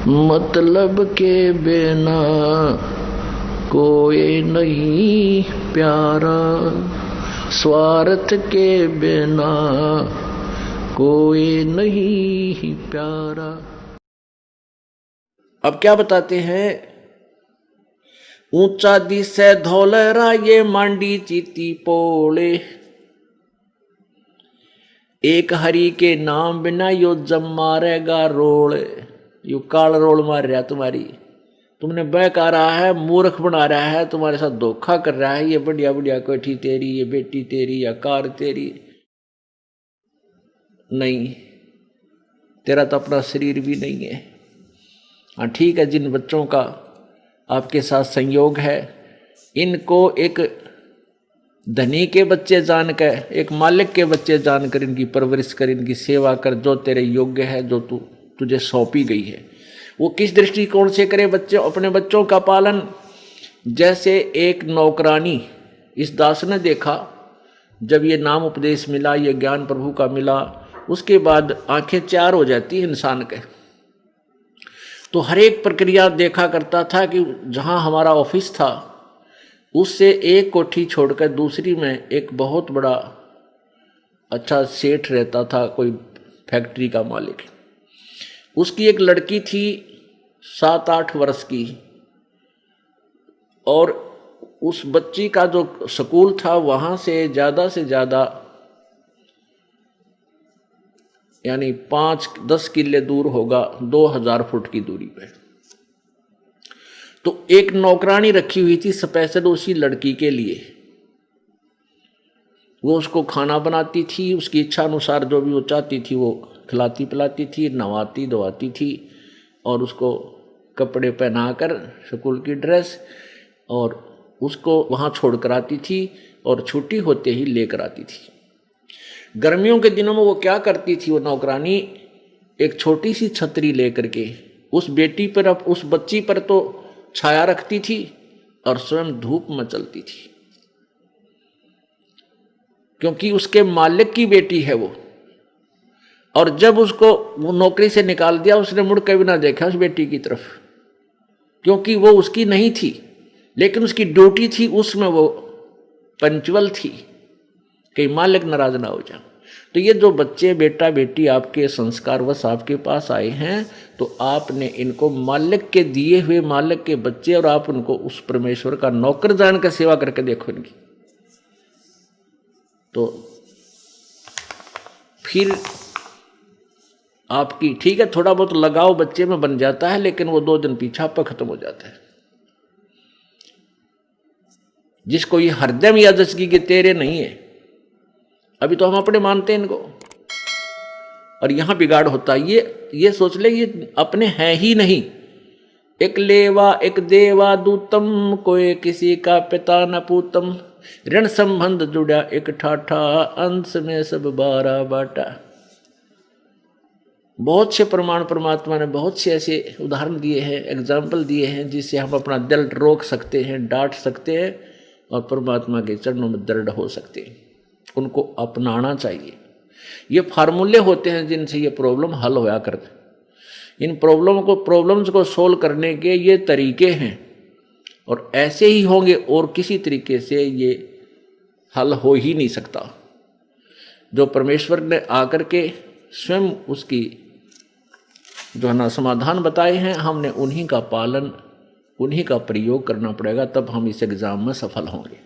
मतलब के बिना कोई नहीं प्यारा, स्वार्थ के बिना कोई नहीं प्यारा। अब क्या बताते हैं, ऊंचा दिसे धौलरा ये मांडी चीती पोले, एक हरि के नाम बिना यो जम मारेगा रोल। यू काल रोल मार रहा तुम्हारी, तुमने बहका रहा है, मूर्ख बना रहा है, तुम्हारे साथ धोखा कर रहा है। ये बढ़िया बढ़िया कोठी तेरी, ये बेटी तेरी या कार तेरी, नहीं, तेरा तो अपना शरीर भी नहीं है। हाँ ठीक है, जिन बच्चों का आपके साथ संयोग है, इनको एक धनी के बच्चे जानकर, एक मालिक के बच्चे जानकर इनकी परवरिश कर, इनकी सेवा कर, जो तेरे योग्य है, जो तुझे सौंपी गई है। वो किस दृष्टिकोण से करे बच्चे अपने बच्चों का पालन? जैसे एक नौकरानी, इस दास ने देखा जब ये नाम उपदेश मिला, ये ज्ञान प्रभु का मिला, उसके बाद आंखें चार हो जाती है इंसान के। तो हर एक प्रक्रिया देखा करता था कि जहाँ हमारा ऑफिस था उससे एक कोठी छोड़कर दूसरी में एक बहुत बड़ा अच्छा सेठ रहता था, कोई फैक्ट्री का मालिक। उसकी एक लड़की थी 7-8 वर्ष की, और उस बच्ची का जो स्कूल था वहाँ से ज़्यादा यानी 5-10 किले दूर होगा, 2000 फुट की दूरी पे। तो एक नौकरानी रखी हुई थी स्पेशल उसी लड़की के लिए। वो उसको खाना बनाती थी, उसकी इच्छा अनुसार जो भी वो चाहती थी वो खिलाती पिलाती थी, नहवाती धोवाती थी, और उसको कपड़े पहनाकर स्कूल की ड्रेस, और उसको वहाँ छोड़ कर आती थी और छुट्टी होते ही लेकर आती थी। गर्मियों के दिनों में वो क्या करती थी, वो नौकरानी एक छोटी सी छतरी लेकर के उस बेटी पर, उस बच्ची पर तो छाया रखती थी और स्वयं धूप में चलती थी, क्योंकि उसके मालिक की बेटी है वो। और जब उसको वो नौकरी से निकाल दिया, उसने मुड़ के भी ना देखा उस बेटी की तरफ, क्योंकि वो उसकी नहीं थी, लेकिन उसकी ड्यूटी थी, उसमें वो पंचुअल थी, कहीं मालिक नाराज ना हो जाए। तो ये जो बच्चे बेटा बेटी आपके संस्कारवश आपके पास आए हैं, तो आपने इनको मालिक के दिए हुए मालिक के बच्चे, और आप उनको उस परमेश्वर का नौकर जानकर सेवा करके देखो इनकी, तो फिर आपकी ठीक है, थोड़ा बहुत लगाव बच्चे में बन जाता है, लेकिन वो 2 दिन पीछा पर खत्म हो जाता है। जिसको ये हरदम यादगी के तेरे नहीं है, अभी तो हम अपने मानते हैं इनको, और यहां बिगाड़ होता है। ये सोच ले ये अपने हैं ही नहीं। एक लेवा एक देवा दूतम, कोई किसी का पिता न पूतम, ऋण संबंध जुड़ा एक ठाठा, अंश में सब 12 बाटा। बहुत से प्रमाण परमात्मा ने बहुत से ऐसे उदाहरण दिए हैं, एग्जाम्पल दिए हैं, जिससे हम अपना दिल रोक सकते हैं, डांट सकते हैं, और परमात्मा के चरणों में दृढ़ हो सकते हैं। उनको अपनाना चाहिए। ये फार्मूले होते हैं जिनसे ये प्रॉब्लम हल होया करते। इन प्रॉब्लम्स को सोल्व करने के ये तरीके हैं, और ऐसे ही होंगे, और किसी तरीके से ये हल हो ही नहीं सकता। जो परमेश्वर ने आकर के स्वयं उसकी जो है ना समाधान बताए हैं, हमने उन्हीं का पालन, उन्हीं का प्रयोग करना पड़ेगा, तब हम इस एग्जाम में सफल होंगे।